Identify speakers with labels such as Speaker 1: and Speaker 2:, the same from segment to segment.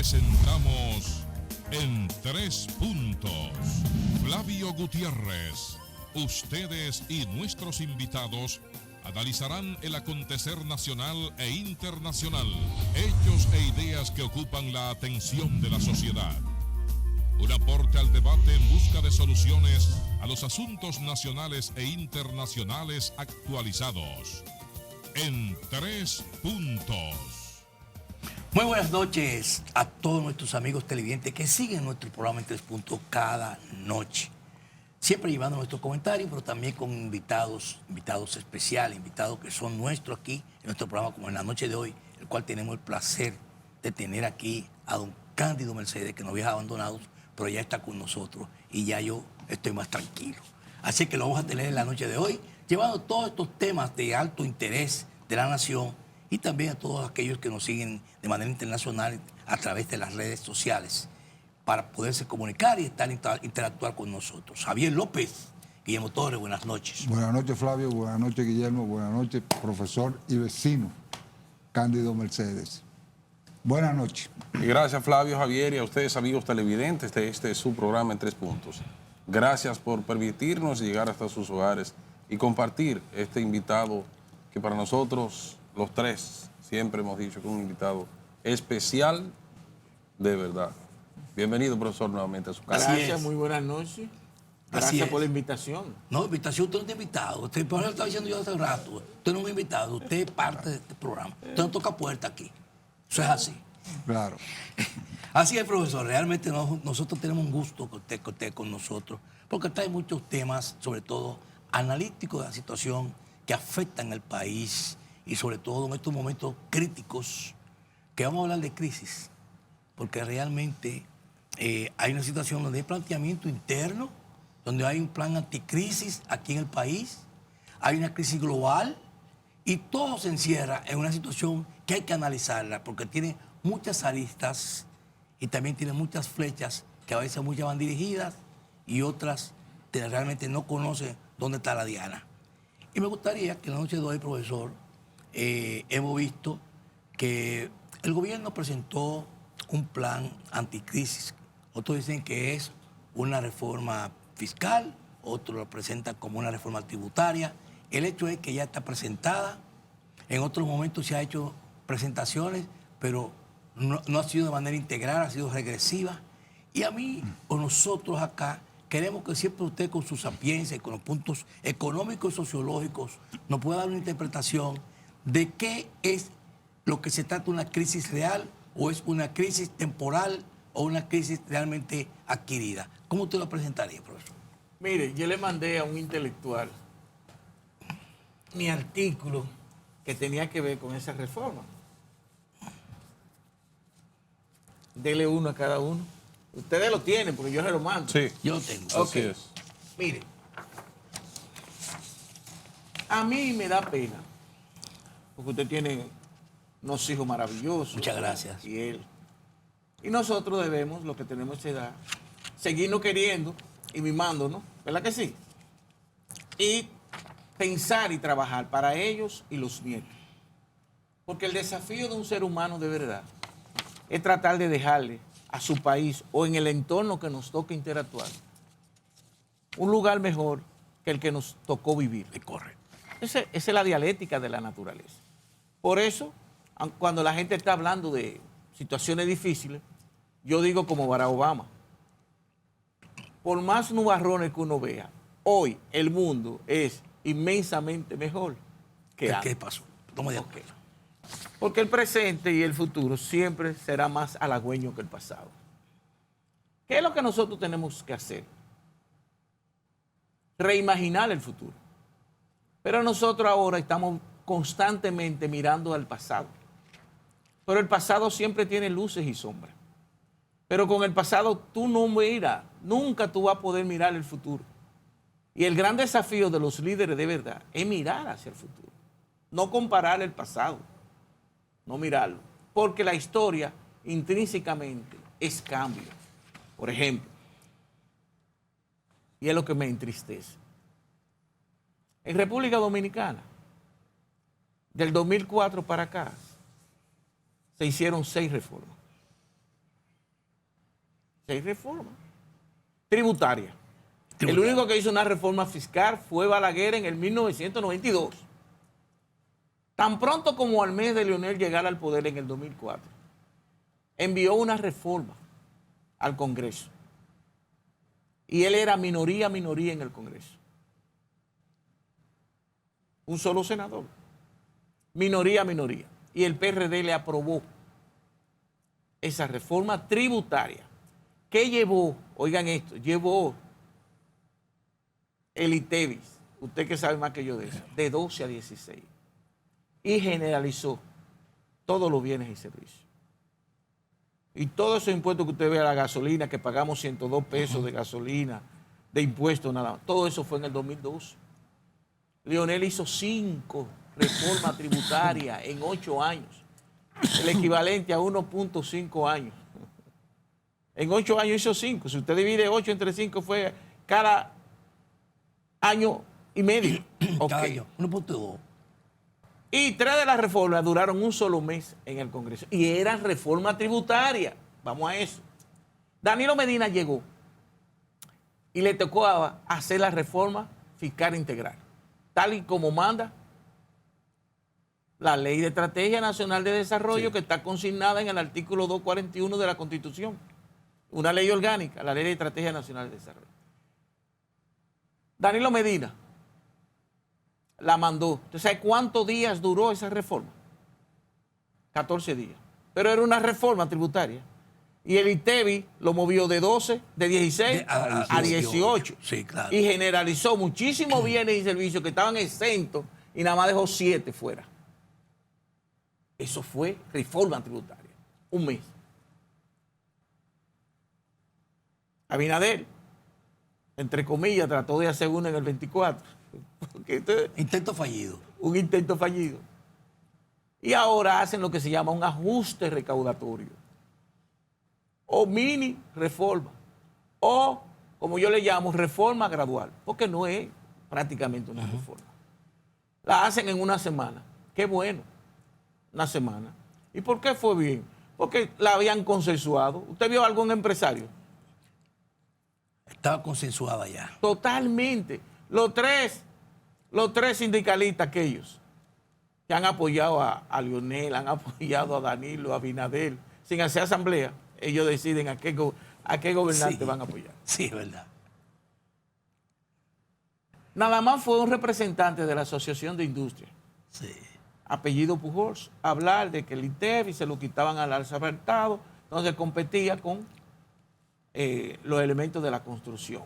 Speaker 1: Presentamos En Tres Puntos. Flavio Gutiérrez. Ustedes y nuestros invitados analizarán el acontecer nacional e internacional, hechos e ideas que ocupan la atención de la sociedad. Un aporte al debate en busca de soluciones a los asuntos nacionales e internacionales actualizados. En Tres Puntos.
Speaker 2: Muy buenas noches a todos nuestros amigos televidentes que siguen nuestro programa En Tres Puntos cada noche. Siempre llevando nuestros comentarios, pero también con invitados especiales, invitados que son nuestros aquí en nuestro programa, como en la noche de hoy, el cual tenemos el placer de tener aquí a don Cándido Mercedes, que nos había abandonado, pero ya está con nosotros y ya yo estoy más tranquilo. Así que lo vamos a tener en la noche de hoy, llevando todos estos temas de alto interés de la nación y también a todos aquellos que nos siguen de manera internacional a través de las redes sociales para poderse comunicar y interactuar con nosotros. Javier López, Guillermo Torres, buenas noches.
Speaker 3: Buenas noches, Flavio, buenas noches, Guillermo, buenas noches, profesor y vecino Cándido Mercedes. Buenas noches.
Speaker 4: Y gracias, Flavio, Javier, y a ustedes, amigos televidentes de este es su programa En Tres Puntos. Gracias por permitirnos llegar hasta sus hogares y compartir este invitado que para nosotros, los tres, siempre hemos dicho que es un invitado especial de verdad. Bienvenido, profesor, nuevamente a su casa.
Speaker 5: Gracias, muy buenas noches. Gracias por la invitación.
Speaker 2: No, invitación, usted no está invitado. Usted, por eso estaba diciendo yo hace rato. Usted no me ha invitado, usted es parte de este programa. Usted no toca puerta aquí. Eso es así.
Speaker 3: Claro.
Speaker 2: Así es, profesor. Realmente nosotros tenemos un gusto que usted esté con nosotros, porque trae muchos temas, sobre todo analíticos de la situación que afectan al país y sobre todo en estos momentos críticos, que vamos a hablar de crisis, porque realmente hay una situación donde hay planteamiento interno, donde hay un plan anticrisis aquí en el país, hay una crisis global y todo se encierra en una situación que hay que analizarla porque tiene muchas aristas y también tiene muchas flechas que a veces muchas van dirigidas y otras que realmente no conocen dónde está la diana. Y me gustaría que en la noche de hoy, profesor, hemos visto que el gobierno presentó un plan anticrisis. Otros dicen que es una reforma fiscal, otros lo presentan como una reforma tributaria. El hecho es que ya está presentada. En otros momentos se ha hecho presentaciones, pero no ha sido de manera integral, ha sido regresiva. Y a mí, o nosotros acá, queremos que siempre usted con su sapiencia y con los puntos económicos y sociológicos nos pueda dar una interpretación de qué es lo que se trata de una crisis real o es una crisis temporal o una crisis realmente adquirida. ¿Cómo usted lo presentaría, profesor?
Speaker 5: Mire, yo le mandé a un intelectual mi artículo que tenía que ver con esa reforma. Dele uno a cada uno. Ustedes lo tienen porque yo se lo mando.
Speaker 4: Sí,
Speaker 2: Yo lo tengo.
Speaker 4: así es.
Speaker 5: Mire, a mí me da pena porque usted tiene unos hijos maravillosos.
Speaker 2: Muchas gracias.
Speaker 5: Y él. Y nosotros debemos, lo que tenemos esa edad, seguirnos queriendo y mimándonos, ¿verdad que sí? Y pensar y trabajar para ellos y los nietos. Porque el desafío de un ser humano de verdad es tratar de dejarle a su país o en el entorno que nos toque interactuar un lugar mejor que el que nos tocó vivir.
Speaker 2: Correcto.
Speaker 5: Esa es la dialéctica de la naturaleza. Por eso, cuando la gente está hablando de situaciones difíciles, yo digo como Barack Obama, por más nubarrones que uno vea, hoy el mundo es inmensamente mejor que antes.
Speaker 2: ¿Qué pasó? Toma de acuerdo.
Speaker 5: Porque el presente y el futuro siempre será más halagüeño que el pasado. ¿Qué es lo que nosotros tenemos que hacer? Reimaginar el futuro. Pero nosotros ahora estamos constantemente mirando al pasado. Pero el pasado siempre tiene luces y sombras. Pero con el pasado tú no miras, nunca tú vas a poder mirar el futuro. Y el gran desafío de los líderes de verdad es mirar hacia el futuro. No comparar el pasado, no mirarlo. Porque la historia intrínsecamente es cambio. Por ejemplo, y es lo que me entristece. En República Dominicana, del 2004 para acá, se hicieron 6 reformas. 6 reformas tributarias. El
Speaker 2: Tributaria.
Speaker 5: único que hizo una reforma fiscal fue Balaguer en el 1992. Tan pronto como al mes de Leonel llegar al poder en el 2004, envió una reforma al Congreso. Y él era minoría en el Congreso. Un solo senador. Minoría. Y el PRD le aprobó esa reforma tributaria. ¿Qué llevó? Oigan esto, llevó el ITEVIS, usted que sabe más que yo de eso, de 12 a 16. Y generalizó todos los bienes y servicios. Y todos esos impuestos que usted ve a la gasolina, que pagamos 102 pesos de gasolina, de impuestos nada más, todo eso fue en el 2012. Leonel hizo 5 reformas tributarias en 8 años, el equivalente a 1.5 años. En 8 años hizo 5. Si usted divide 8 entre 5, fue cada año y medio.
Speaker 2: Cada
Speaker 5: Ok.
Speaker 2: año, 1.2.
Speaker 5: Y 3 de las reformas duraron un solo mes en el Congreso. Y eran reformas tributarias. Vamos a eso. Danilo Medina llegó y le tocó hacer la reforma fiscal integral, tal y como manda la Ley de Estrategia Nacional de Desarrollo, que está consignada en el artículo 241 de la Constitución. Una ley orgánica, la Ley de Estrategia Nacional de Desarrollo. Danilo Medina la mandó. ¿Usted sabe cuántos días duró esa reforma? 14 días. Pero era una reforma tributaria. Y el ITEVI lo movió de 12, de 16 a 18.
Speaker 2: Sí, claro.
Speaker 5: Y generalizó muchísimos bienes y servicios que estaban exentos y nada más dejó 7 fuera. Eso fue reforma tributaria. Un mes. Abinader, entre comillas, trató de hacer una en el 24. Porque
Speaker 2: Intento fallido.
Speaker 5: un intento fallido. Y ahora hacen lo que se llama un ajuste recaudatorio. O mini reforma. O, como yo le llamo, reforma gradual. Porque no es prácticamente una reforma. La hacen en una semana. Qué bueno. Una semana. ¿Y por qué fue bien? Porque la habían consensuado. ¿Usted vio a algún empresario?
Speaker 2: Estaba consensuada ya.
Speaker 5: Totalmente. Los tres sindicalistas aquellos que han apoyado a Leonel, han apoyado a Danilo, a Abinader, sin hacer asamblea, ellos deciden a qué gobernante
Speaker 2: Sí.
Speaker 5: van a apoyar.
Speaker 2: Sí, es verdad.
Speaker 5: Nada más fue un representante de la Asociación de Industria,
Speaker 2: Sí.
Speaker 5: apellido Pujols, hablar de que el ITEVI se lo quitaban al alzartado, entonces competía con los elementos de la construcción.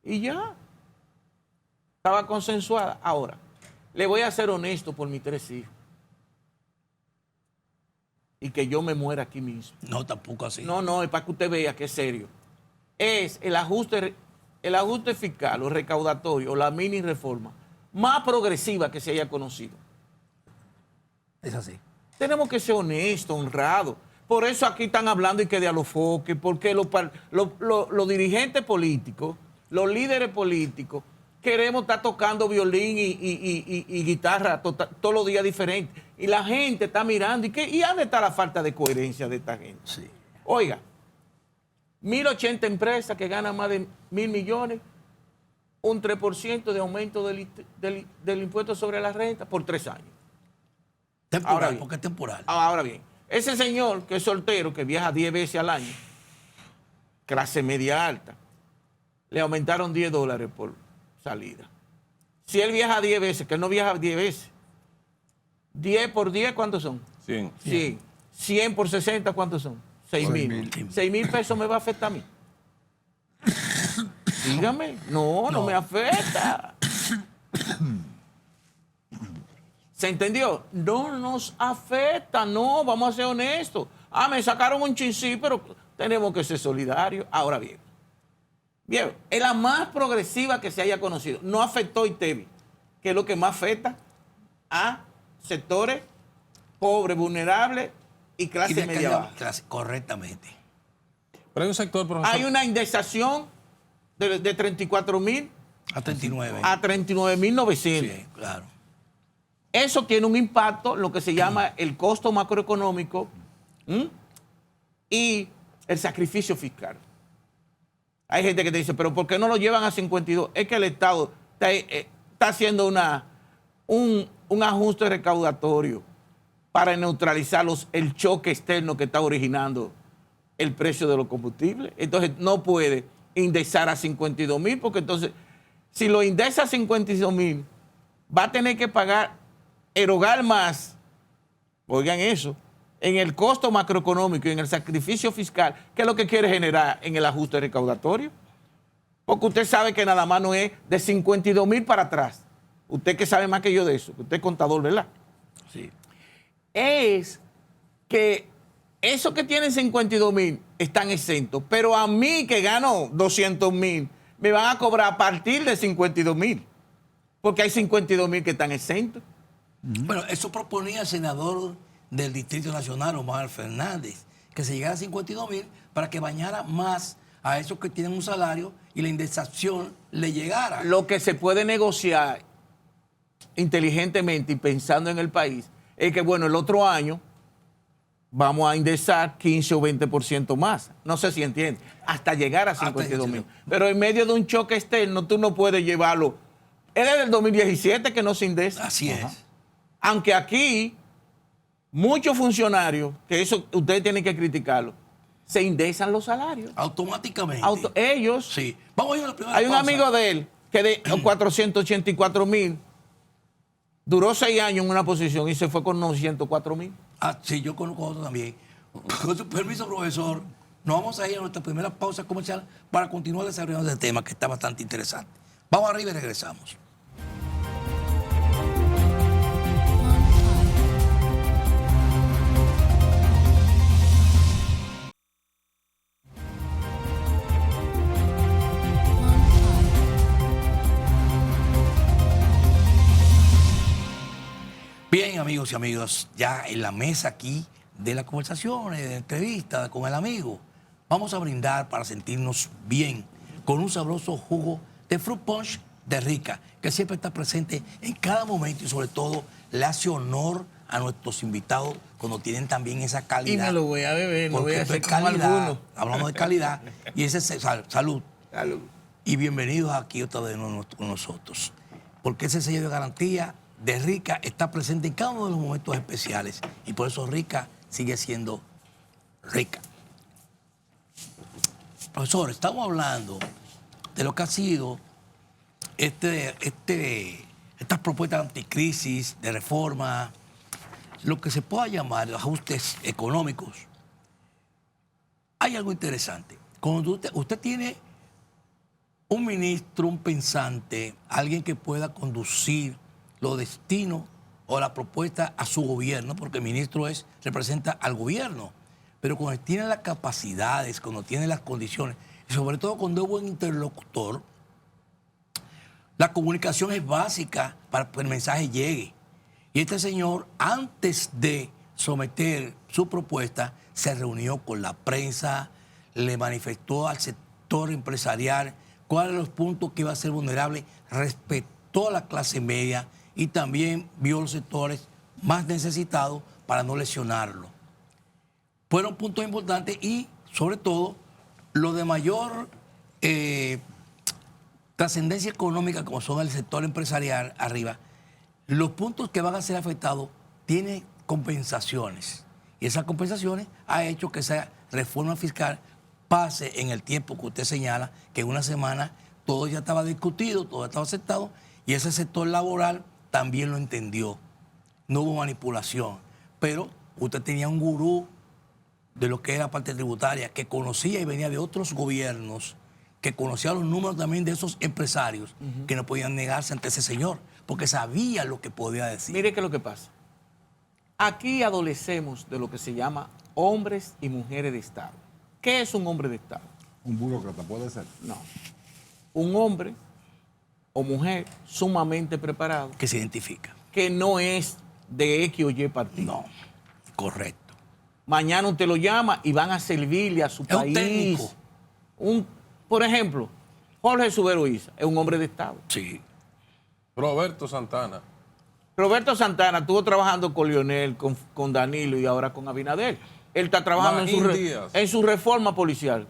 Speaker 5: Y ya, estaba consensuada. Ahora, le voy a ser honesto por mis 3 hijos. Y que yo me muera aquí mismo.
Speaker 2: No, tampoco así.
Speaker 5: No, es para que usted vea que es serio. Es el ajuste fiscal o recaudatorio o la mini reforma más progresiva que se haya conocido.
Speaker 2: Es así.
Speaker 5: Tenemos que ser honestos, honrados. Por eso aquí están hablando y que de alofoque, porque los dirigentes políticos, los líderes políticos, queremos estar tocando violín y guitarra todos los días diferentes. Y la gente está mirando. ¿Y dónde está la falta de coherencia de esta gente?
Speaker 2: Sí.
Speaker 5: Oiga, 1.080 empresas que ganan más de 1.000 millones, un 3% de aumento del impuesto sobre la renta por 3 años.
Speaker 2: Temporal,
Speaker 5: Ahora bien.
Speaker 2: porque es temporal.
Speaker 5: Ahora bien, ese señor que es soltero, que viaja 10 veces al año, clase media alta, le aumentaron $10 por salida. Si él viaja 10 veces, que él no viaja 10 veces, 10 por 10, ¿cuántos son?
Speaker 4: 100.
Speaker 5: 100. 100 por 60, ¿cuántos son? 6.000.
Speaker 3: 6.000.
Speaker 5: 6.000 pesos me va a afectar a mí. Dígame, no me afecta. ¿Se entendió? No nos afecta, no, vamos a ser honestos. Me sacaron un chin, pero tenemos que ser solidarios. Ahora bien, es la más progresiva que se haya conocido. No afectó ITEVI, que es lo que más afecta a sectores pobres, vulnerables y clase media baja.
Speaker 2: Correctamente.
Speaker 4: Pero hay un sector, profesor.
Speaker 5: Hay una indexación de 34.000
Speaker 2: A 39.
Speaker 5: a 39.900.
Speaker 2: Sí, claro.
Speaker 5: Eso tiene un impacto, lo que se llama el costo macroeconómico, y el sacrificio fiscal. Hay gente que te dice, pero ¿por qué no lo llevan a 52? Es que el Estado está haciendo un ajuste recaudatorio para neutralizar el choque externo que está originando el precio de los combustibles. Entonces no puede indexar a 52,000, porque entonces, si lo indexa a 52,000, va a tener que erogar más, oigan eso, en el costo macroeconómico y en el sacrificio fiscal, que es lo que quiere generar en el ajuste recaudatorio. Porque usted sabe que nada más no es de 52,000 para atrás. Usted que sabe más que yo de eso, usted es contador, ¿verdad?
Speaker 2: Sí.
Speaker 5: Es que esos que tienen 52,000 están exentos, pero a mí que gano 200,000, me van a cobrar a partir de 52,000, porque hay 52,000 que están exentos.
Speaker 2: Bueno, eso proponía el senador del Distrito Nacional, Omar Fernández, que se llegara a 52,000 para que bañara más a esos que tienen un salario y la indexación le llegara.
Speaker 5: Lo que se puede negociar inteligentemente y pensando en el país es que, bueno, el otro año vamos a indexar 15 o 20% más. No sé si entiende. Hasta llegar a 52,000. Pero en medio de un choque externo, tú no puedes llevarlo. Es desde el 2017 que no se indexa.
Speaker 2: Así es.
Speaker 5: Aunque aquí, muchos funcionarios, que eso ustedes tienen que criticarlo, se indexan los salarios.
Speaker 2: Automáticamente.
Speaker 5: Ellos.
Speaker 2: Sí. Vamos a ir a la primera
Speaker 5: Hay un
Speaker 2: pausa.
Speaker 5: amigo de él que de 484,000 duró 6 años en una posición y se fue con 904,000.
Speaker 2: Sí, yo conozco otro también. Con su permiso, profesor, nos vamos a ir a nuestra primera pausa comercial para continuar desarrollando este tema que está bastante interesante. Vamos arriba y regresamos. Bien, amigos y amigas, ya en la mesa aquí de las conversaciones, de entrevistas con el amigo, vamos a brindar para sentirnos bien con un sabroso jugo de Fruit Punch de Rica, que siempre está presente en cada momento y sobre todo le hace honor a nuestros invitados cuando tienen también esa calidad.
Speaker 5: Y me lo voy a beber, no voy a
Speaker 2: Porque
Speaker 5: hacer
Speaker 2: esto
Speaker 5: como
Speaker 2: es calidad,
Speaker 5: algunos.
Speaker 2: hablamos de calidad y ese es salud.
Speaker 5: Salud.
Speaker 2: Y bienvenidos aquí otra vez con nosotros. Porque ese sello de garantía de Rica está presente en cada uno de los momentos especiales. Y por eso Rica sigue siendo rica. Profesor, estamos hablando de lo que ha sido estas propuestas de anticrisis, de reforma, lo que se pueda llamar ajustes económicos. Hay algo interesante. Cuando usted tiene un ministro, un pensante, alguien que pueda conducir los destinos o la propuesta a su gobierno, porque el ministro representa al gobierno, pero cuando tiene las capacidades, cuando tiene las condiciones, y sobre todo cuando es buen interlocutor, la comunicación es básica para que el mensaje llegue. Y este señor, antes de someter su propuesta, se reunió con la prensa, le manifestó al sector empresarial cuáles eran los puntos que iba a ser vulnerable, respetó a la clase media y también vio los sectores más necesitados para no lesionarlo. Fueron puntos importantes y, sobre todo, lo de mayor trascendencia económica, como son el sector empresarial arriba, los puntos que van a ser afectados tienen compensaciones. Y esas compensaciones ha hecho que esa reforma fiscal pase en el tiempo que usted señala, que en una semana todo ya estaba discutido, todo estaba aceptado, y ese sector laboral también lo entendió. No hubo manipulación. Pero usted tenía un gurú de lo que era la parte tributaria, que conocía y venía de otros gobiernos, que conocía los números también de esos empresarios, que no podían negarse ante ese señor, porque sabía lo que podía decir.
Speaker 5: Mire qué es lo que pasa. Aquí adolecemos de lo que se llama hombres y mujeres de Estado. ¿Qué es un hombre de Estado?
Speaker 3: Un burócrata, puede ser.
Speaker 5: No. Un hombre o mujer sumamente preparado,
Speaker 2: Que se identifica.
Speaker 5: que no es de X o Y partido.
Speaker 2: No, correcto.
Speaker 5: Mañana usted lo llama y van a servirle a su
Speaker 2: Es un
Speaker 5: país.
Speaker 2: técnico.
Speaker 5: Por ejemplo, Jorge Subero Isa es un hombre de Estado.
Speaker 2: Sí.
Speaker 4: Roberto Santana.
Speaker 5: Roberto Santana estuvo trabajando con Lionel, con Danilo y ahora con Abinader. él está trabajando en su reforma policial.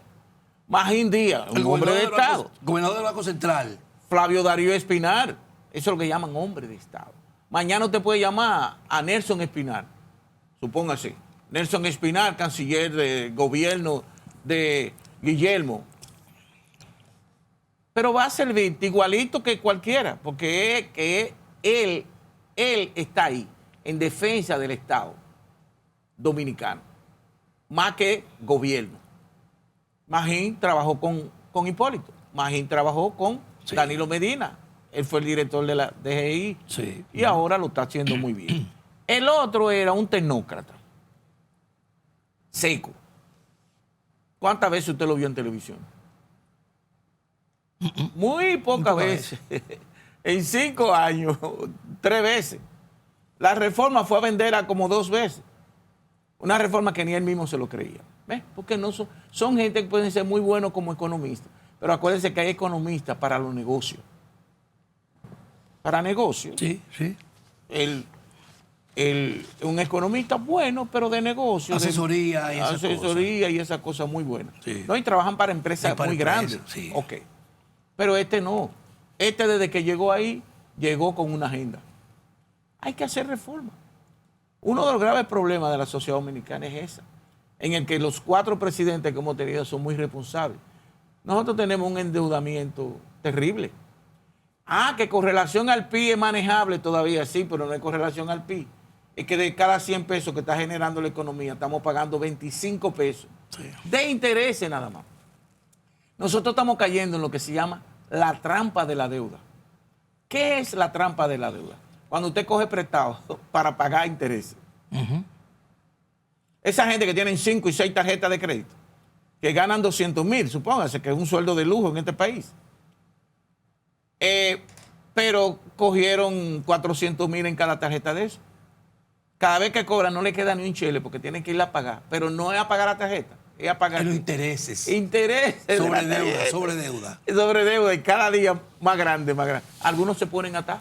Speaker 5: Magín Díaz, un hombre de Estado.
Speaker 2: Gobernador del Banco Central.
Speaker 5: Flavio Darío Espinar, eso es lo que llaman hombre de Estado. Mañana usted puede llamar a Nelson Espinar, supóngase. Nelson Espinar, canciller del gobierno de Guillermo. Pero va a servir igualito que cualquiera, porque él está ahí en defensa del Estado dominicano, más que gobierno. Magín trabajó con Hipólito, Magín trabajó con Danilo Medina, él fue el director de la DGI y ahora lo está haciendo muy bien. El otro era un tecnócrata, seco. ¿Cuántas veces usted lo vio en televisión? Muy pocas veces. En 5 años, 3 veces. La reforma fue a vender a como 2 veces. Una reforma que ni él mismo se lo creía. ¿Ves? Porque no son gente que pueden ser muy buenos como economistas. Pero acuérdense que hay economistas para los negocios. Para negocios.
Speaker 2: Sí, sí.
Speaker 5: Un economista bueno, pero de negocios.
Speaker 2: Asesoría y esas cosas.
Speaker 5: Asesoría y esas cosas muy buenas.
Speaker 2: Sí.
Speaker 5: ¿No? Y trabajan para empresas muy grandes.
Speaker 2: Sí.
Speaker 5: Ok. Pero este no. Este desde que llegó ahí, llegó con una agenda. Hay que hacer reforma. Uno de los graves problemas de la sociedad dominicana es esa, en el que los 4 presidentes que hemos tenido son muy responsables. Nosotros tenemos un endeudamiento terrible. Que con relación al PIB es manejable todavía, sí, pero no es con relación al PIB. Es que de cada 100 pesos que está generando la economía, estamos pagando 25 pesos de intereses nada más. Nosotros estamos cayendo en lo que se llama la trampa de la deuda. ¿Qué es la trampa de la deuda? Cuando usted coge prestado para pagar intereses. Esa gente que tienen 5 y 6 tarjetas de crédito, que ganan 200,000, supóngase que es un sueldo de lujo en este país. Pero cogieron 400,000 en cada tarjeta de eso. Cada vez que cobran no le queda ni un chele porque tienen que ir a pagar. Pero no es a pagar la tarjeta, es a pagar
Speaker 2: los intereses.
Speaker 5: Intereses.
Speaker 2: Sobre deuda, sobre deuda.
Speaker 5: Sobre deuda y cada día más grande, más grande. Algunos se ponen atrás.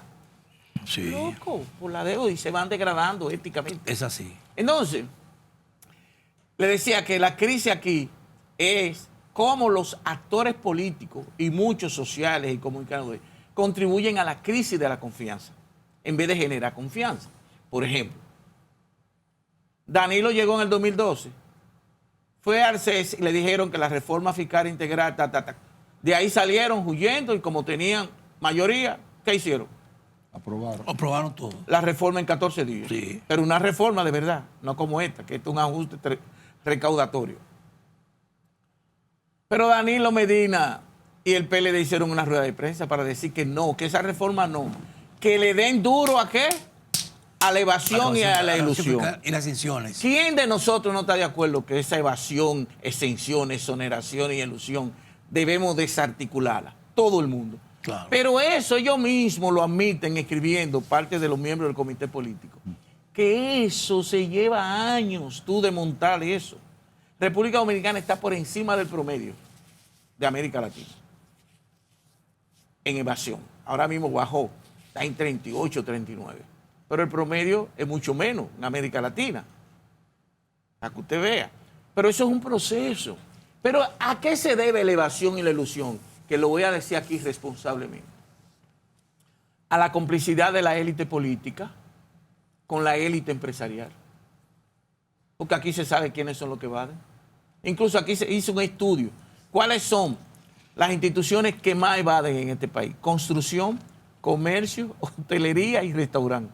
Speaker 2: Sí.
Speaker 5: Loco, por la deuda y se van degradando éticamente.
Speaker 2: Es así.
Speaker 5: Entonces, le decía que la crisis aquí es cómo los actores políticos y muchos sociales y comunicadores contribuyen a la crisis de la confianza en vez de generar confianza. Por ejemplo, Danilo llegó en el 2012, fue al CES y le dijeron que la reforma fiscal integral, de ahí salieron huyendo y como tenían mayoría, ¿qué hicieron?
Speaker 2: Aprobaron todo.
Speaker 5: La reforma en 14 días.
Speaker 2: Sí.
Speaker 5: Pero una reforma de verdad, no como esta, que esto es un ajuste recaudatorio. Pero Danilo Medina y el PLD hicieron una rueda de prensa para decir que no, que esa reforma no. Que le den duro ¿a qué? A la evasión y a la ilusión.
Speaker 2: Y las exenciones.
Speaker 5: ¿Quién de nosotros no está de acuerdo que esa evasión, exención, exoneración y ilusión debemos desarticularla? Todo el mundo.
Speaker 2: Claro.
Speaker 5: Pero eso ellos mismos lo admiten escribiendo, parte de los miembros del comité político, que eso se lleva años tú de montar eso. República Dominicana está por encima del promedio de América Latina en evasión. Ahora mismo bajó, está en 38, 39. Pero el promedio es mucho menos en América Latina, para que usted vea. Pero eso es un proceso. Pero ¿a qué se debe la evasión y la ilusión? Que lo voy a decir aquí responsablemente. A la complicidad de la élite política con la élite empresarial. Porque aquí se sabe quiénes son los que evaden. Incluso aquí se hizo un estudio. ¿Cuáles son las instituciones que más evaden en este país? Construcción, comercio, hotelería y restaurante.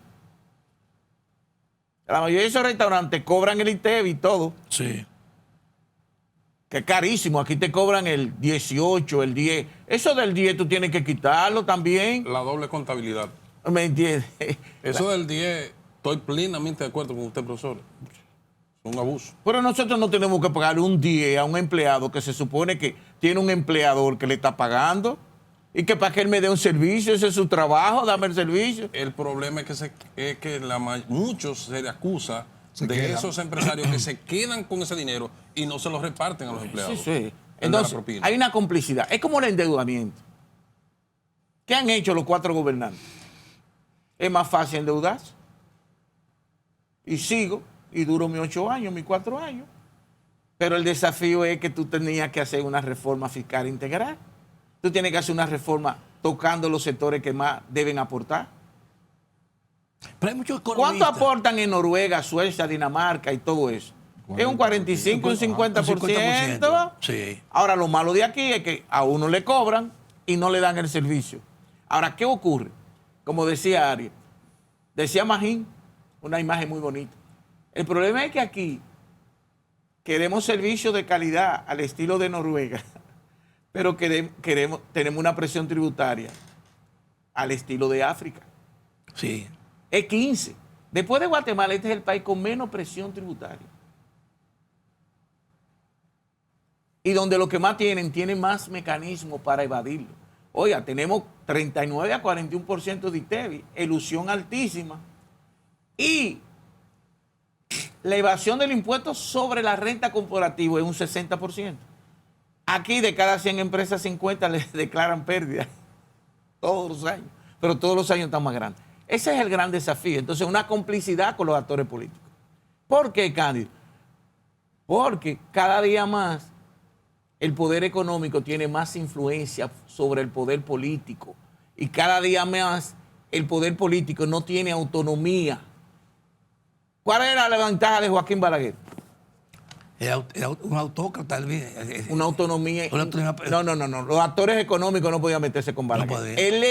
Speaker 5: La mayoría de esos restaurantes cobran el ITEVI y todo.
Speaker 2: Sí.
Speaker 5: Que es carísimo. Aquí te cobran el 18, el 10. Eso del 10 tú tienes que quitarlo también.
Speaker 4: La doble contabilidad.
Speaker 5: ¿Me entiendes?
Speaker 4: Eso del 10, estoy plenamente de acuerdo con usted, profesor. Es un abuso.
Speaker 5: Pero nosotros no tenemos que pagarle un 10 a un empleado que se supone que tiene un empleador que le está pagando y que para que él me dé un servicio, ese es su trabajo, dame el servicio.
Speaker 4: El problema es que muchos se le acusa
Speaker 3: Se
Speaker 4: de
Speaker 3: quedan.
Speaker 4: esos empresarios que se quedan con ese dinero y no se lo reparten a los empleados.
Speaker 5: Sí, sí.
Speaker 4: El de la
Speaker 5: Entonces,
Speaker 4: propina.
Speaker 5: hay una complicidad. Es como el endeudamiento. ¿Qué han hecho los 4 gobernantes? Es más fácil endeudarse. Y sigo, y duro mis 8 años, mis 4 años. Pero el desafío es que tú tenías que hacer una reforma fiscal integral. Tú tienes que hacer una reforma tocando los sectores que más deben aportar.
Speaker 2: Pero hay muchos
Speaker 5: ¿Cuánto
Speaker 2: economistas.
Speaker 5: aportan en Noruega, Suecia, Dinamarca y todo eso? Es un 45, un 50%.
Speaker 2: Sí.
Speaker 5: Ahora, lo malo de aquí es que a uno le cobran y no le dan el servicio. Ahora, ¿qué ocurre? Como decía Ariel, decía Magín, una imagen muy bonita. El problema es que aquí queremos servicios de calidad al estilo de Noruega, pero tenemos una presión tributaria al estilo de África.
Speaker 2: Sí.
Speaker 5: Es 15. Después de Guatemala, este es el país con menos presión tributaria. Y donde los que más tienen más mecanismos para evadirlo. Oiga, tenemos 39 a 41% de ITEVI, elusión altísima. Y la evasión del impuesto sobre la renta corporativa es un 60%. Aquí de cada 100 empresas, 50 les declaran pérdida todos los años. Pero todos los años están más grandes. Ese es el gran desafío. Entonces, una complicidad con los actores políticos. ¿Por qué, Cándido? Porque cada día más el poder económico tiene más influencia sobre el poder político. Y cada día más el poder político no tiene autonomía. ¿Cuál era la ventaja de Joaquín Balaguer?
Speaker 2: Era un autócrata.
Speaker 5: Una autonomía.
Speaker 2: Una autonomía.
Speaker 5: No. Los actores económicos no podían meterse con Balaguer.
Speaker 2: No podían.
Speaker 5: Él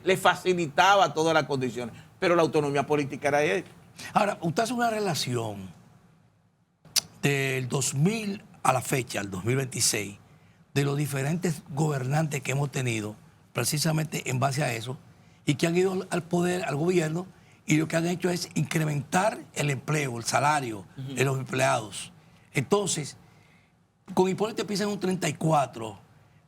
Speaker 5: le facilitaba todas las condiciones, pero la autonomía política era él.
Speaker 2: Ahora, usted hace una relación del 2000 a la fecha, al 2026, de los diferentes gobernantes que hemos tenido, precisamente en base a eso, y que han ido al poder, al gobierno, y lo que han hecho es incrementar el empleo, el salario de los empleados. Entonces, con Hipólito empieza en un 34,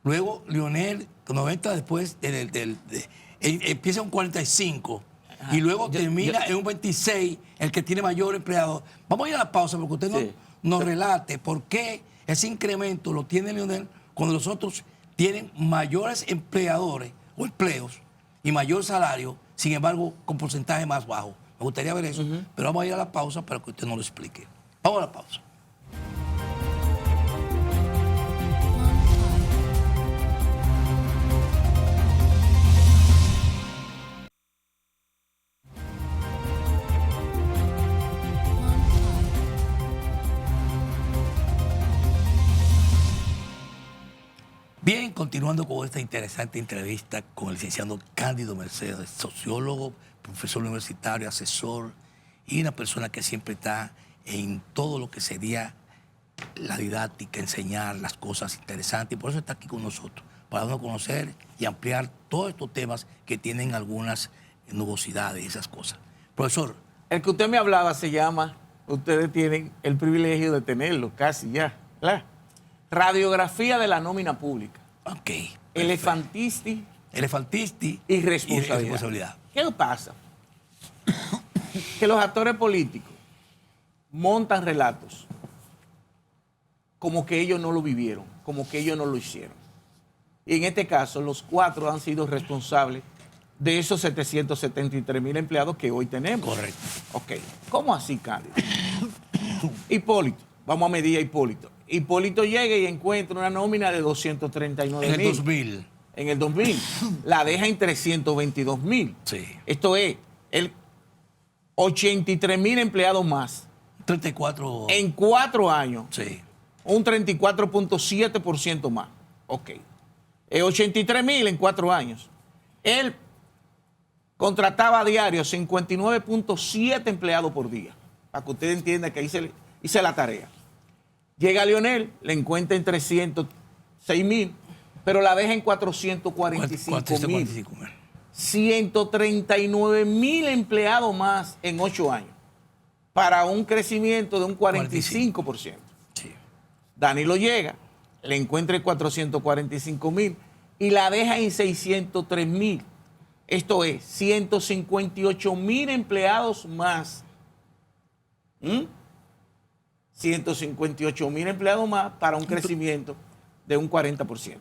Speaker 2: luego Leonel, 90 después, empieza en un 45, y luego termina en un 26, el que tiene mayor empleado. Vamos a ir a la pausa, porque usted nos relate por qué ese incremento lo tiene Leonel cuando los otros tienen mayores empleadores o empleos y mayor salario, sin embargo, con porcentaje más bajo. Me gustaría ver eso, pero vamos a ir a la pausa para que usted nos lo explique. Vamos a la pausa. Bien, continuando con esta interesante entrevista con el licenciado Cándido Mercedes, sociólogo, profesor universitario, asesor y una persona que siempre está en todo lo que sería la didáctica, enseñar las cosas interesantes, y por eso está aquí con nosotros, para uno conocer y ampliar todos estos temas que tienen algunas nubosidades y esas cosas. Profesor.
Speaker 5: El que usted me hablaba se llama, ustedes tienen el privilegio de tenerlo, casi ya, ¿verdad? Radiografía de la nómina pública.
Speaker 2: Ok.
Speaker 5: Elefantisti y responsabilidad. ¿Qué pasa? Que los actores políticos montan relatos como que ellos no lo vivieron, como que ellos no lo hicieron. Y en este caso, los 4 han sido responsables de esos 773,000 empleados que hoy tenemos.
Speaker 2: Correcto.
Speaker 5: Ok. ¿Cómo así, Cándido? Hipólito. Vamos a medir a Hipólito. Hipólito llega y encuentra una nómina de 239,000.
Speaker 2: En el 2000.
Speaker 5: En el 2000. La deja en 322,000.
Speaker 2: Sí.
Speaker 5: Esto es, 83,000 empleados más.
Speaker 2: 34.
Speaker 5: En 4 años.
Speaker 2: Sí.
Speaker 5: Un 34.7% más. Ok. 83,000 en 4 años. Él contrataba a diario 59.7 empleados por día. Para que usted entienda que hice la tarea. Llega Leonel, le encuentra en 306,000, pero la deja en 445,000. 139,000 empleados más en 8 años, para un crecimiento de un 45%.
Speaker 2: Sí.
Speaker 5: Danilo llega, le encuentra en 445,000 y la deja en 603,000. Esto es 158,000 empleados más. 158,000 empleados más para un crecimiento de un 40%.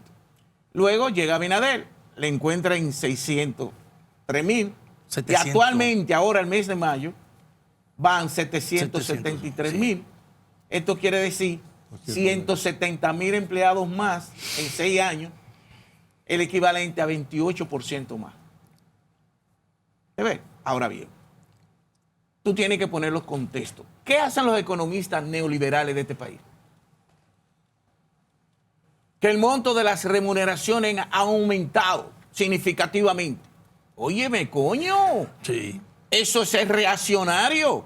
Speaker 5: Luego llega Abinader, le encuentra en 603,000 y actualmente, ahora el mes de mayo, van 773,000. Sí. Esto quiere decir 170.000 empleados más en 6 años, el equivalente a 28% más. ¿Se ve? Ahora bien, tú tienes que poner los contextos. ¿Qué hacen los economistas neoliberales de este país? Que el monto de las remuneraciones ha aumentado significativamente. Óyeme, coño.
Speaker 2: Sí.
Speaker 5: Eso es reaccionario.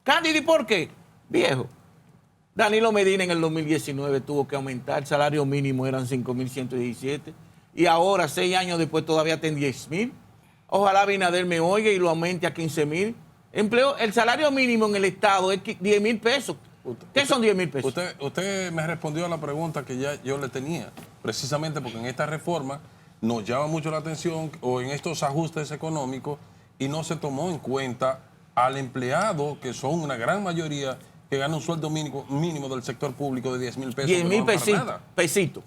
Speaker 5: Cándido, ¿y por qué? Viejo, Danilo Medina en el 2019 tuvo que aumentar, el salario mínimo eran 5.117 y ahora, 6 años después, todavía está en 10.000. Ojalá Abinader me oiga y lo aumente a 15.000. El salario mínimo en el Estado es 10.000 pesos. ¿Qué son 10.000 pesos?
Speaker 4: Usted me respondió a la pregunta que ya yo le tenía, precisamente porque en esta reforma nos llama mucho la atención, o en estos ajustes económicos, y no se tomó en cuenta al empleado, que son una gran mayoría, que gana un sueldo mínimo del sector público de 10.000 pesos.
Speaker 5: 10.000 pesitos.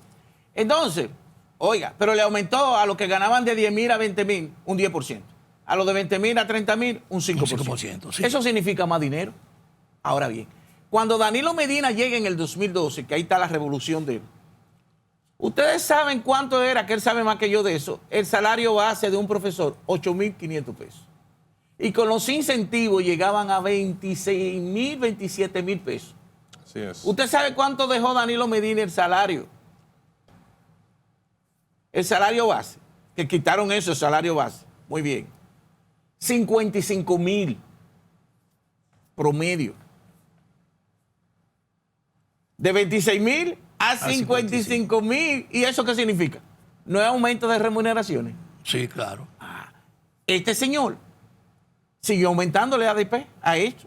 Speaker 5: Entonces, oiga, pero le aumentó a los que ganaban de 10.000 a 20.000 un 10%. A los de 20.000 a 30.000 un 5%.
Speaker 2: Un 5%, sí.
Speaker 5: Eso significa más dinero. Ahora bien, cuando Danilo Medina llega en el 2012, que ahí está la revolución de él, ustedes saben cuánto era, que él sabe más que yo de eso, el salario base de un profesor, 8.500 pesos. Y con los incentivos llegaban a 26.000, 27.000 pesos.
Speaker 4: Así es.
Speaker 5: ¿Usted sabe cuánto dejó Danilo Medina el salario? El salario base, que quitaron eso, el salario base. Muy bien. 55.000 promedio. De 26.000 a 55.000. ¿Y eso qué significa? ¿No es aumento de remuneraciones?
Speaker 2: Sí, claro.
Speaker 5: Este señor siguió aumentándole ADP a esto.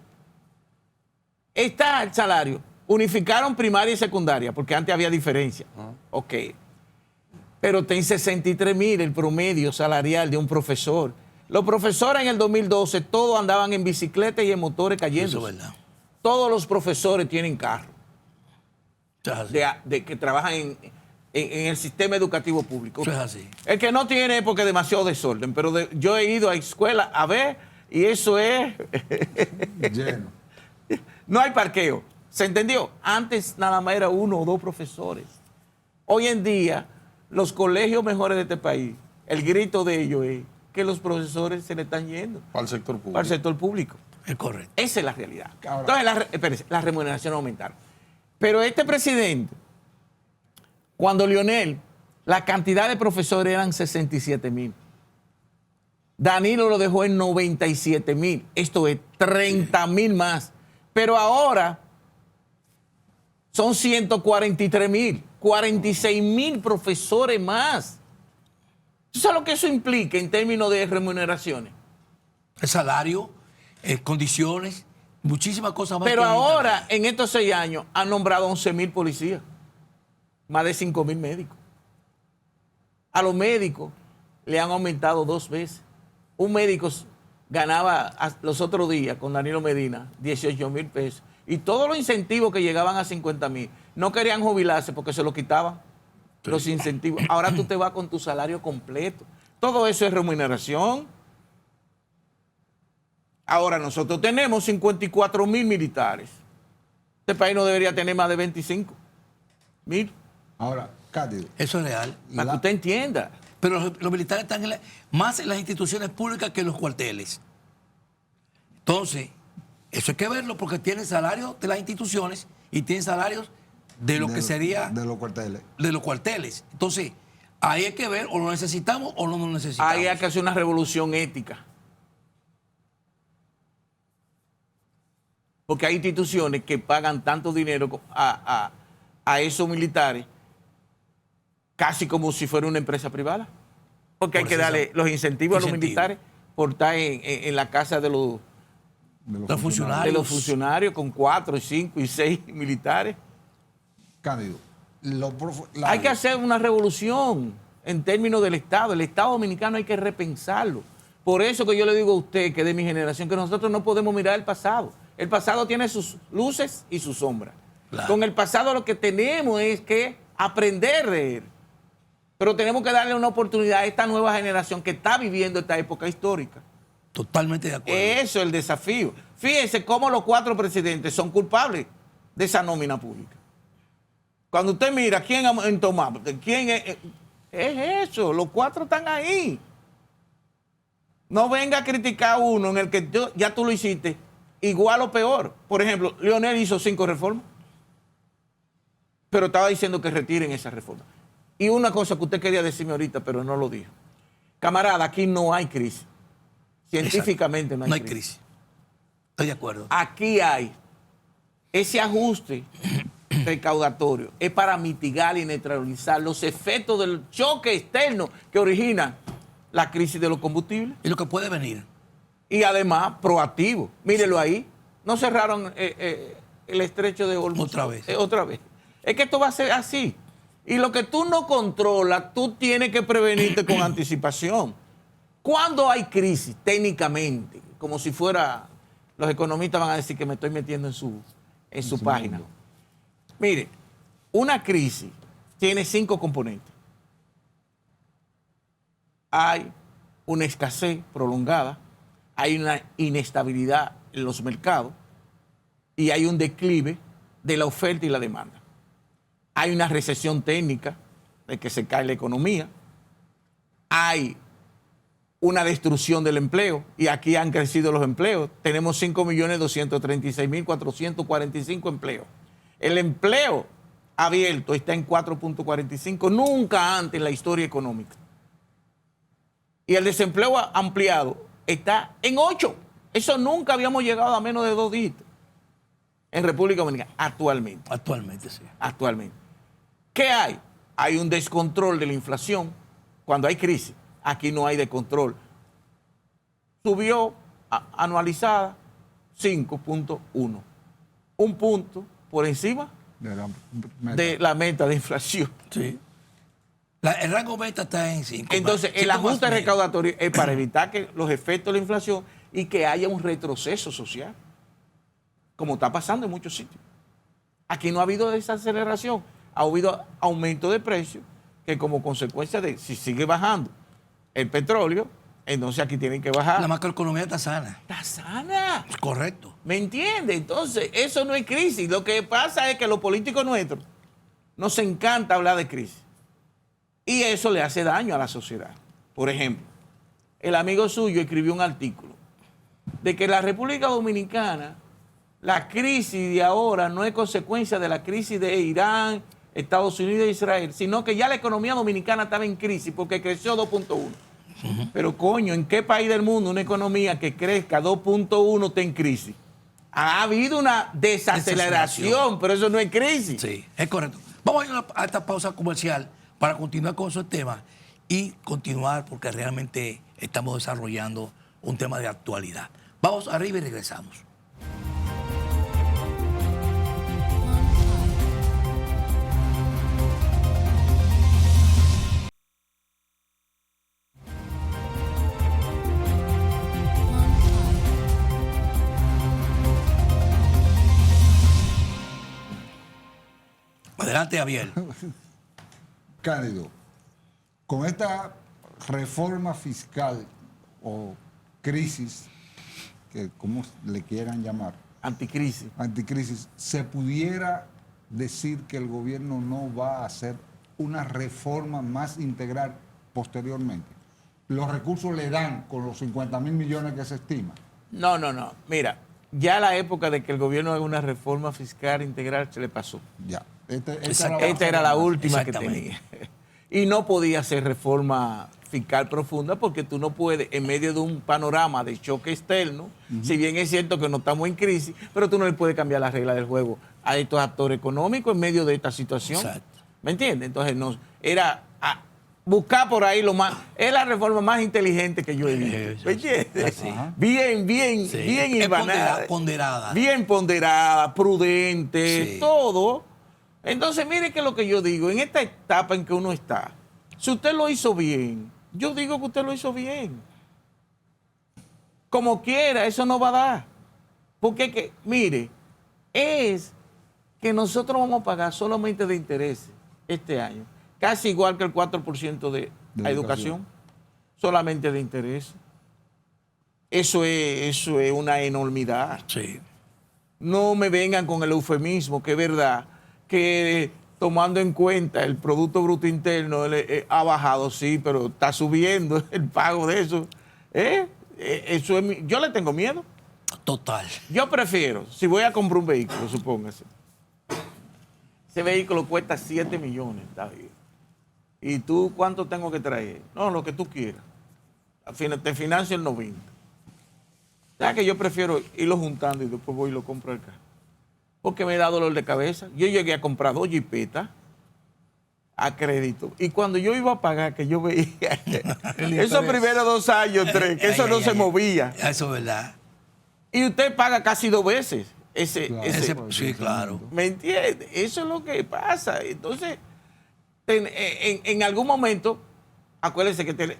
Speaker 5: Está el salario. Unificaron primaria y secundaria, porque antes había diferencia. Ok. Pero está en 63.000 el promedio salarial de un profesor. Los profesores en el 2012 todos andaban en bicicleta y en motores cayendo.
Speaker 2: Eso es verdad.
Speaker 5: Todos los profesores tienen carro.
Speaker 2: Eso es así.
Speaker 5: De que trabajan en el sistema educativo público.
Speaker 2: Eso es así.
Speaker 5: El que no tiene es porque es demasiado desorden, pero yo he ido a escuela a ver y eso es...
Speaker 3: Lleno.
Speaker 5: No hay parqueo. ¿Se entendió? Antes nada más era 1 o 2 profesores. Hoy en día, los colegios mejores de este país, el grito de ellos es que los profesores se le están yendo
Speaker 4: Para el sector público.
Speaker 5: para el sector público.
Speaker 2: Es correcto.
Speaker 5: Esa es la realidad.
Speaker 3: Ahora-
Speaker 5: Entonces, espérese, las remuneraciones aumentaron. Pero este presidente, cuando Leonel, la cantidad de profesores eran 67.000. Danilo lo dejó en 97.000. Esto es 30.000 más. Pero ahora son 143.000. 46.000 profesores más. ¿Tú sabes lo que eso implica en términos de remuneraciones?
Speaker 2: El salario, condiciones, muchísimas cosas más.
Speaker 5: Pero
Speaker 2: que
Speaker 5: ahora, en estos 6 años, han nombrado 11.000 policías, más de 5.000 médicos. A los médicos le han aumentado 2 veces. Un médico ganaba los otros días con Danilo Medina 18.000 pesos. Y todos los incentivos que llegaban a 50.000, no querían jubilarse porque se lo quitaban. Los incentivos. Ahora tú te vas con tu salario completo. Todo eso es remuneración. Ahora nosotros tenemos 54.000 militares. Este país no debería tener más de 25.000.
Speaker 3: Ahora, Cándido,
Speaker 2: Eso es real.
Speaker 5: Para que usted entienda.
Speaker 2: Pero los militares están más en las instituciones públicas que en los cuarteles. Entonces, eso hay que verlo porque tienen salarios de las instituciones y tienen salarios de lo que sería
Speaker 3: de los cuarteles.
Speaker 2: de los cuarteles. Entonces, ahí hay que ver o lo necesitamos o no lo necesitamos.
Speaker 5: Ahí hay que hacer una revolución ética. Porque hay instituciones que pagan tanto dinero a esos militares casi como si fuera una empresa privada. Porque hay
Speaker 2: Por
Speaker 5: que
Speaker 2: eso
Speaker 5: darle los incentivos a los
Speaker 2: incentivos.
Speaker 5: militares por estar en la casa de los
Speaker 2: Los funcionarios.
Speaker 5: funcionarios con 4, 5 y 6 militares.
Speaker 3: Cándido,
Speaker 5: Hay que hacer una revolución en términos del Estado. El Estado dominicano hay que repensarlo. Por eso que yo le digo a usted, que de mi generación, que nosotros no podemos mirar el pasado. El pasado tiene sus luces y sus sombras.
Speaker 2: Claro.
Speaker 5: Con el pasado lo que tenemos es que aprender de él. Pero tenemos que darle una oportunidad a esta nueva generación que está viviendo esta época histórica.
Speaker 2: Totalmente de acuerdo.
Speaker 5: Eso es el desafío. Fíjense cómo los 4 presidentes son culpables de esa nómina pública. Cuando usted mira quién en Tomás, quién es eso, los 4 están ahí. No venga a criticar uno en el que ya tú lo hiciste igual o peor. Por ejemplo, Leonel hizo 5 reformas, pero estaba diciendo que retiren esa reforma. Y una cosa que usted quería decirme ahorita, pero no lo dijo. Camarada, aquí no hay crisis. Científicamente no hay crisis.
Speaker 2: Estoy de acuerdo.
Speaker 5: Aquí hay ese ajuste recaudatorio. Es para mitigar y neutralizar los efectos del choque externo que origina la crisis de los combustibles.
Speaker 2: Y lo que puede venir.
Speaker 5: Y además, proactivo. Mírelo ahí. No cerraron el estrecho de Hormuz.
Speaker 2: Otra vez.
Speaker 5: Otra vez. Es que esto va a ser así. Y lo que tú no controlas, tú tienes que prevenirte con anticipación. Cuando hay crisis, técnicamente, como si fuera, los economistas van a decir que me estoy metiendo en su página.
Speaker 3: mundo.
Speaker 5: Mire, una crisis tiene 5 componentes. Hay una escasez prolongada, hay una inestabilidad en los mercados y hay un declive de la oferta y la demanda. Hay una recesión técnica de que se cae la economía. Hay una destrucción del empleo y aquí han crecido los empleos. Tenemos 5.236.445 empleos. El empleo abierto está en 4.45, nunca antes en la historia económica. Y el desempleo ampliado está en 8. Eso nunca habíamos llegado a menos de 2 dígitos en República Dominicana, actualmente.
Speaker 2: Actualmente, sí.
Speaker 5: Actualmente. ¿Qué hay? Hay un descontrol de la inflación cuando hay crisis. Aquí no hay descontrol. Subió anualizada 5.1. Un punto por encima
Speaker 3: De la meta.
Speaker 5: de la meta de inflación.
Speaker 2: Sí. El rango meta está en 5.
Speaker 5: Entonces, el ajuste recaudatorio es para evitar que los efectos de la inflación y que haya un retroceso social, como está pasando en muchos sitios. Aquí no ha habido desaceleración, ha habido aumento de precios que como consecuencia de si sigue bajando el petróleo, entonces aquí tienen que bajar.
Speaker 2: La macroeconomía está sana.
Speaker 5: Está sana.
Speaker 2: Correcto.
Speaker 5: ¿Me entiende? Entonces, eso no es crisis. Lo que pasa es que los políticos nuestros nos encanta hablar de crisis. Y eso le hace daño a la sociedad. Por ejemplo, el amigo suyo escribió un artículo de que la República Dominicana, la crisis de ahora no es consecuencia de la crisis de Irán, Estados Unidos e Israel, sino que ya la economía dominicana estaba en crisis porque creció 2.1. Pero coño, ¿en qué país del mundo una economía que crezca 2.1 está en crisis? Ha habido una desaceleración, pero eso no es crisis.
Speaker 2: Sí, es correcto. Vamos a ir a esta pausa comercial para continuar con esos temas y continuar porque realmente estamos desarrollando un tema de actualidad. Vamos arriba y regresamos. Adelante, Javier.
Speaker 3: Cándido, con esta reforma fiscal o crisis, que como le quieran llamar,
Speaker 5: Anticrisis.
Speaker 3: anticrisis, ¿se pudiera decir que el gobierno no va a hacer una reforma más integral posteriormente? Los recursos le dan con los 50.000 millones que se estima.
Speaker 5: No. Mira, ya la época de que el gobierno haga una reforma fiscal integral se le pasó.
Speaker 3: Ya.
Speaker 5: Esta era la última que
Speaker 2: Exactamente.
Speaker 5: tenía. Y no podía hacer reforma fiscal profunda porque tú no puedes, en medio de un panorama de choque externo, si bien es cierto que no estamos en crisis, pero tú no le puedes cambiar las reglas del juego a estos actores económicos en medio de esta situación.
Speaker 2: Exacto.
Speaker 5: ¿Me entiendes? Entonces, era buscar por ahí lo más. Es la reforma más inteligente que yo he visto. ¿Me entiendes?
Speaker 2: Sí.
Speaker 5: Bien
Speaker 2: Sí.
Speaker 5: bien
Speaker 2: Es
Speaker 5: hilvanada.
Speaker 2: ponderada.
Speaker 5: Bien ponderada, prudente,
Speaker 2: Sí.
Speaker 5: todo. Entonces, mire que es lo que yo digo, en esta etapa en que uno está, si usted lo hizo bien, yo digo que usted lo hizo bien. Como quiera, eso no va a dar. Porque, mire, es que nosotros vamos a pagar solamente de intereses este año, casi igual que el 4% de la educación, solamente de intereses. Eso es una enormidad.
Speaker 2: Sí.
Speaker 5: No me vengan con el eufemismo, que es verdad, que tomando en cuenta el Producto Bruto Interno, ha bajado, sí, pero está subiendo el pago de eso. Eso yo le tengo miedo.
Speaker 2: Total.
Speaker 5: Yo prefiero, si voy a comprar un vehículo, supóngase, ese vehículo cuesta 7 millones, está bien. ¿Y tú cuánto tengo que traer? No, lo que tú quieras. Al final te financio el 90. O sea que yo prefiero irlo juntando y después voy y lo compro al carro. Porque me da dolor de cabeza. Yo llegué a comprar 2 jipetas a crédito. Y cuando yo iba a pagar, que yo veía esos primeros 2 años, 3, que eso no se movía.
Speaker 2: Eso es verdad.
Speaker 5: Y usted paga casi 2 veces
Speaker 2: Sí, claro.
Speaker 5: ¿Me entiende? Eso es lo que pasa. Entonces, en algún momento, acuérdense que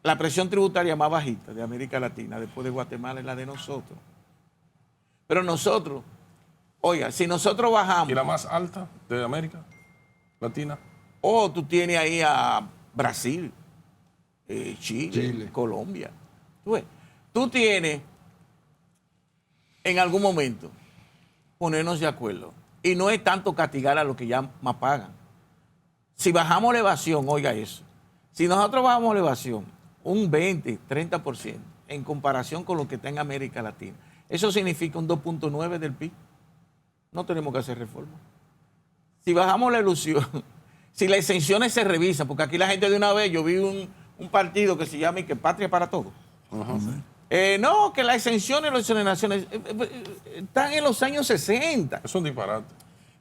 Speaker 5: la presión tributaria más bajita de América Latina, después de Guatemala, es la de nosotros. Pero nosotros, oiga, si nosotros bajamos...
Speaker 4: ¿Y la más alta de América Latina?
Speaker 5: Tú tienes ahí a Brasil, Chile, Colombia. Tú tienes, en algún momento, ponernos de acuerdo. Y no es tanto castigar a los que ya más pagan. Si bajamos la evasión, oiga eso. Si nosotros bajamos la evasión un 20, 30% en comparación con lo que está en América Latina, eso significa un 2.9 del PIB. No tenemos que hacer reforma. Si bajamos la ilusión, si las exenciones se revisan, porque aquí la gente de una vez, yo vi un partido que se llama y que Patria para Todos. No, que las exenciones y las exoneraciones están en los años 60.
Speaker 4: Es un disparate.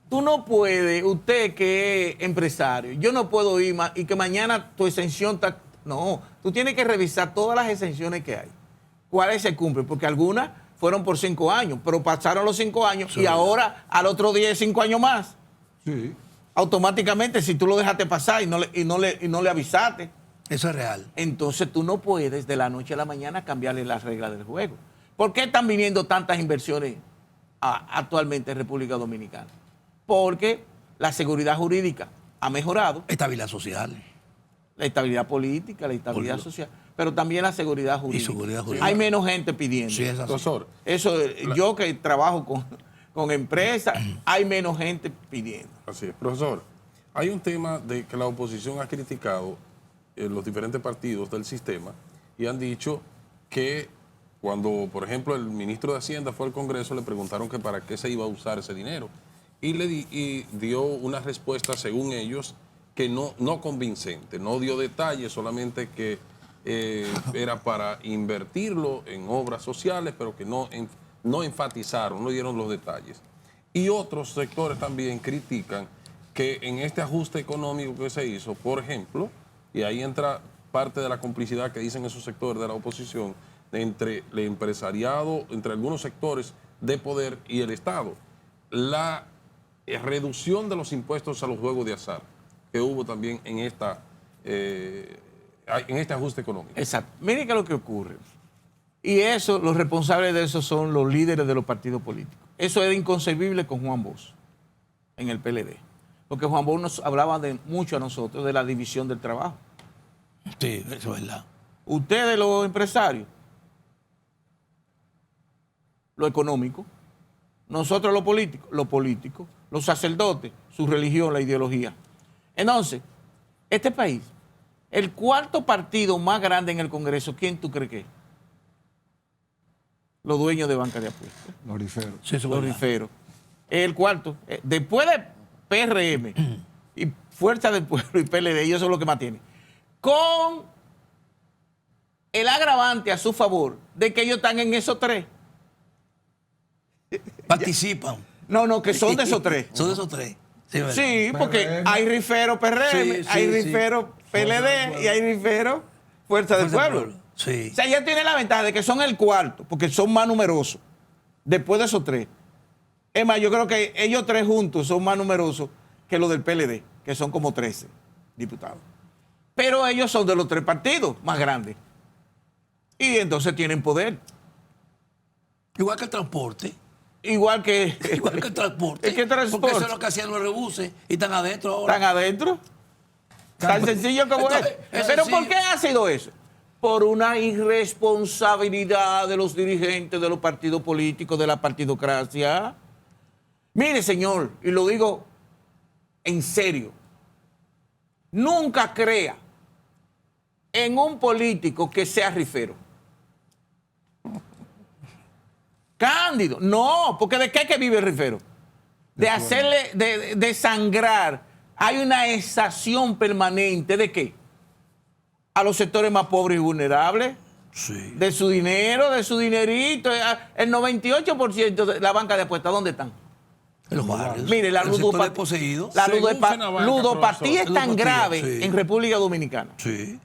Speaker 5: Tú no puedes, usted que es empresario, yo no puedo ir y que mañana tu exención está... No, tú tienes que revisar todas las exenciones que hay. ¿Cuáles se cumplen? Porque algunas fueron por 5 años, pero pasaron los 5 años y ahora al otro día es 5 años más.
Speaker 3: Sí.
Speaker 5: Automáticamente, si tú lo dejaste pasar y no le avisaste.
Speaker 2: Eso es real.
Speaker 5: Entonces tú no puedes de la noche a la mañana cambiarle las reglas del juego. ¿Por qué están viniendo tantas inversiones actualmente en República Dominicana? Porque la seguridad jurídica ha mejorado.
Speaker 2: Estabilidad social.
Speaker 5: La estabilidad política, la estabilidad social, pero también la seguridad jurídica.
Speaker 2: Y seguridad jurídica.
Speaker 5: Hay menos gente pidiendo.
Speaker 2: Sí, es así.
Speaker 4: Profesor,
Speaker 5: Yo que trabajo con empresas, hay menos gente pidiendo.
Speaker 4: así es. Profesor, hay un tema de que la oposición ha criticado los diferentes partidos del sistema y han dicho que cuando, por ejemplo, el ministro de Hacienda fue al Congreso, le preguntaron que para qué se iba a usar ese dinero y dio una respuesta, según ellos, que no convincente, no dio detalles, solamente que era para invertirlo en obras sociales, pero que no enfatizaron, no dieron los detalles. Y otros sectores también critican que en este ajuste económico que se hizo, por ejemplo, y ahí entra parte de la complicidad que dicen esos sectores de la oposición, entre el empresariado, entre algunos sectores de poder y el Estado, la reducción de los impuestos a los juegos de azar que hubo también en este ajuste económico.
Speaker 5: Exacto. Miren qué es lo que ocurre. Y eso, los responsables de eso son los líderes de los partidos políticos. Eso era inconcebible con Juan Bosch en el PLD. Porque Juan Bosch nos hablaba mucho a nosotros de la división del trabajo.
Speaker 2: Sí, eso es verdad.
Speaker 5: Ustedes los empresarios, lo económico, nosotros los políticos, los sacerdotes, su religión, la ideología. Entonces, este país, el 4º partido más grande en el Congreso, ¿quién tú crees que es? Los dueños de banca de apuestas.
Speaker 3: Los riferos.
Speaker 2: Sí, eso es
Speaker 5: Los
Speaker 2: verdad.
Speaker 5: riferos. El 4º. Después de PRM y Fuerza del Pueblo y PLD, ellos son los que más tienen. Con el agravante a su favor de que ellos están en esos 3.
Speaker 2: Participan.
Speaker 5: No, que son de esos 3.
Speaker 2: Son de esos 3. Sí, ¿verdad?
Speaker 5: Sí, porque
Speaker 3: PRM.
Speaker 5: hay rifero PRM,
Speaker 2: Sí,
Speaker 5: hay
Speaker 2: sí,
Speaker 5: rifero PLD y hay rifero Fuerza del Pueblo.
Speaker 2: Sí.
Speaker 5: O sea, ya tiene la ventaja de que son el 4º, porque son más numerosos. Después de esos 3. Es más, yo creo que ellos 3 juntos son más numerosos que los del PLD, que son como 13 diputados. Pero ellos son de los 3 partidos más grandes. Y entonces tienen poder.
Speaker 2: Igual que el transporte.
Speaker 5: Igual que
Speaker 2: El transporte.
Speaker 5: Es que transporte.
Speaker 2: Porque eso es lo que hacían los rebuses y están adentro ahora.
Speaker 5: están adentro. Tan sencillo como es.
Speaker 2: Entonces, es
Speaker 5: Pero
Speaker 2: sencillo.
Speaker 5: ¿por qué ha sido eso? Por una irresponsabilidad de los dirigentes de los partidos políticos, de la partidocracia. Mire, señor, y lo digo en serio, nunca crea en un político que sea rifero. Cándido, no, porque ¿de qué es que vive el rifero? De hacerle, de sangrar. Hay una exacción permanente ¿de qué? A los sectores más pobres y vulnerables.
Speaker 2: Sí.
Speaker 5: De su dinero, de su dinerito. El 98% de la banca de apuestas, ¿dónde están?
Speaker 2: En los barrios.
Speaker 5: Mire, la
Speaker 2: el sector desposeído.
Speaker 5: ludopatía es tan grave
Speaker 2: sí.
Speaker 5: en República Dominicana
Speaker 2: Sí.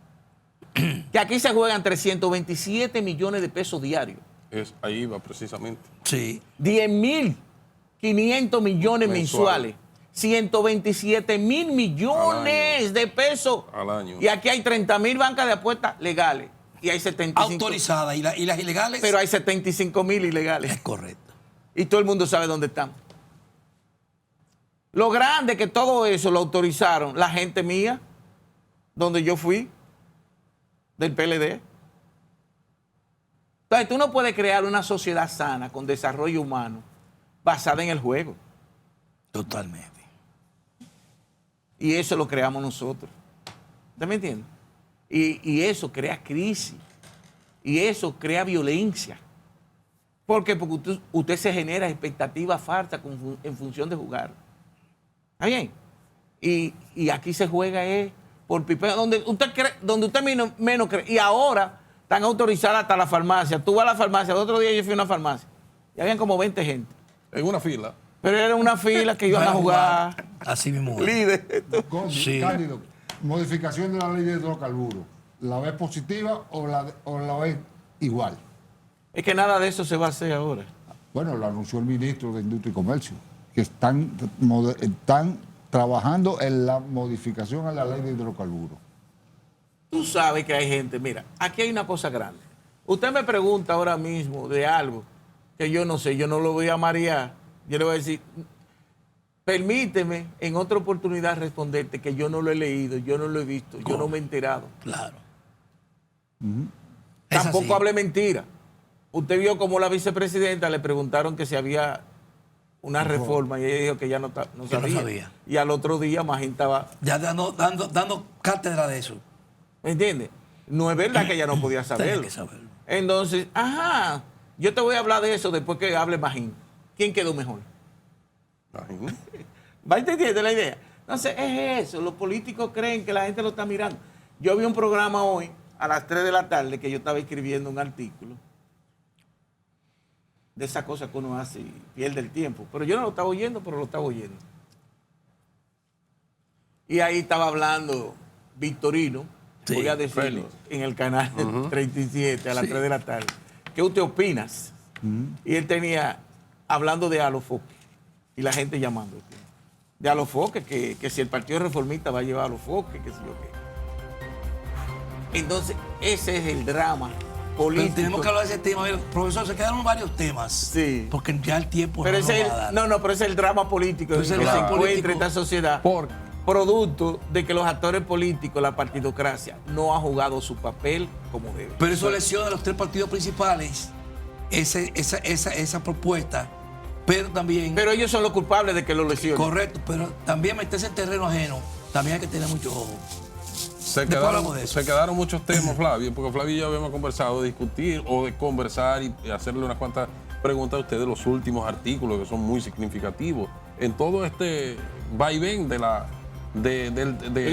Speaker 5: que aquí se juegan 327 millones de pesos diarios.
Speaker 4: Ahí va precisamente.
Speaker 2: Sí.
Speaker 5: 10.500 millones mensuales. 127.000 millones de pesos
Speaker 4: al año.
Speaker 5: Y aquí hay 30.000 bancas de apuestas legales. Y hay 75.
Speaker 2: Autorizadas. ¿Y las ilegales?
Speaker 5: Pero hay 75.000 ilegales.
Speaker 2: Es correcto.
Speaker 5: Y todo el mundo sabe dónde están. Lo grande que todo eso lo autorizaron la gente mía, donde yo fui, del PLD. Entonces tú no puedes crear una sociedad sana con desarrollo humano basada en el juego.
Speaker 2: Totalmente.
Speaker 5: Y eso lo creamos nosotros. ¿Usted me entiende? Y eso crea crisis. Y eso crea violencia. ¿Por qué? Porque usted se genera expectativas falsas en función de jugar. ¿Está bien? Y aquí se juega por pipeo, donde usted menos cree. Y ahora están autorizadas hasta la farmacia. Tú vas a la farmacia, el otro día yo fui a una farmacia y habían como 20 gente.
Speaker 4: En una fila.
Speaker 5: Pero era una fila que iban a jugar.
Speaker 2: Así mismo.
Speaker 5: Líder.
Speaker 2: Sí.
Speaker 3: Cándido, modificación de la ley de hidrocarburos. ¿La ves positiva o la ves igual?
Speaker 5: Es que nada de eso se va a hacer ahora.
Speaker 3: Bueno, lo anunció el ministro de Industria y Comercio, que están trabajando en la modificación a la ley de hidrocarburos.
Speaker 5: Tú sabes que hay gente, mira, aquí hay una cosa grande. Usted me pregunta ahora mismo de algo que yo no sé, yo no lo voy a marear. Yo le voy a decir, permíteme en otra oportunidad responderte que yo no lo he leído, yo no lo he visto, yo no me he enterado.
Speaker 2: Claro.
Speaker 5: Tampoco hable mentira. Usted vio como la vicepresidenta le preguntaron que si había una reforma y ella dijo que ya no sabía. Y al otro día Magín estaba...
Speaker 2: Ya dando cátedra de eso.
Speaker 5: ¿Me entiendes? No es verdad que ella no podía saberlo.
Speaker 2: Tiene que saberlo.
Speaker 5: Entonces, yo te voy a hablar de eso después que hable Magín. ¿Quién quedó mejor?
Speaker 4: Magín.
Speaker 5: ¿Va entendiendo la idea? Entonces, es eso. Los políticos creen que la gente lo está mirando. Yo vi un programa hoy a las 3 de la tarde que yo estaba escribiendo un artículo de esa cosa que uno hace y pierde el tiempo. Pero yo no lo estaba oyendo, pero lo estaba oyendo. Y ahí estaba hablando Victorino,
Speaker 2: Sí,
Speaker 5: voy a decirlo,
Speaker 4: Félix.
Speaker 5: en el canal 37 a las 3 de la tarde. ¿Qué usted opinas? Y él tenía, hablando de Alofoque, y la gente llamando. De Alofoque, que si el Partido Reformista va a llevar a Alofoque, que si yo qué. Entonces, ese es el drama político.
Speaker 2: Pero tenemos que hablar de ese tema. Mira, profesor, se quedaron varios temas.
Speaker 5: Sí.
Speaker 2: Porque ya el tiempo
Speaker 5: Pero
Speaker 2: no
Speaker 5: ese
Speaker 2: nos
Speaker 5: es
Speaker 2: va a dar.
Speaker 5: pero ese es el drama político
Speaker 2: Pero
Speaker 5: que
Speaker 2: ese es
Speaker 5: se
Speaker 2: el drama
Speaker 5: encuentra
Speaker 2: político.
Speaker 5: esta sociedad. Producto de que los actores políticos, la partidocracia, no ha jugado su papel como debe.
Speaker 2: Pero eso lesiona a los tres partidos principales, esa propuesta, pero también...
Speaker 5: Pero ellos son los culpables de que lo lesionen.
Speaker 2: Correcto, pero también meterse en terreno ajeno, también hay que tener mucho ojo.
Speaker 4: Se
Speaker 2: Después hablamos de eso.
Speaker 4: quedaron muchos temas, Flavio, porque Flavio y yo habíamos conversado de discutir o de conversar y hacerle unas cuantas preguntas a usted de los últimos artículos que son muy significativos en todo este vaivén de la...
Speaker 5: Le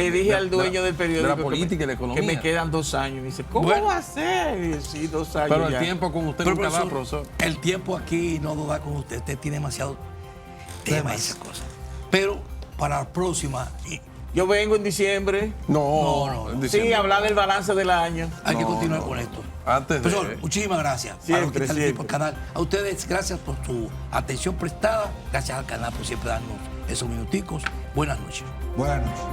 Speaker 5: dije al dueño del periódico
Speaker 4: de la política y la economía.
Speaker 5: que me quedan 2 años. Y me dice, ¿cómo
Speaker 2: Bueno.
Speaker 5: va a ser? Y yo, sí, 2 años.
Speaker 4: Pero el
Speaker 5: ya.
Speaker 4: tiempo con usted
Speaker 2: Pero,
Speaker 4: nunca da, profesor.
Speaker 2: el tiempo aquí no lo da con usted. Usted tiene demasiado tema y esas cosas. Pero para la próxima,
Speaker 5: Yo vengo en diciembre.
Speaker 2: No.
Speaker 4: en
Speaker 5: Sí,
Speaker 4: diciembre.
Speaker 5: hablar del balance del año.
Speaker 2: hay que
Speaker 4: No,
Speaker 2: continuar
Speaker 4: no.
Speaker 2: con esto.
Speaker 4: Antes de...
Speaker 2: Profesor, muchísimas gracias.
Speaker 5: Siempre,
Speaker 2: a los que están aquí
Speaker 5: siempre.
Speaker 2: por el canal. A ustedes, gracias por su atención prestada. Gracias al canal por siempre darnos esos minuticos. Buenas noches.
Speaker 3: Buenas noches.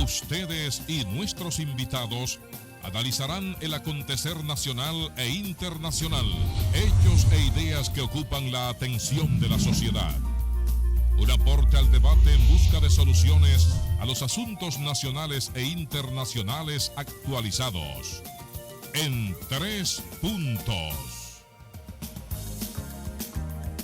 Speaker 1: Ustedes y nuestros invitados analizarán el acontecer nacional e internacional, hechos e ideas que ocupan la atención de la sociedad. Un aporte al debate en busca de soluciones a los asuntos nacionales e internacionales actualizados. en 3 puntos.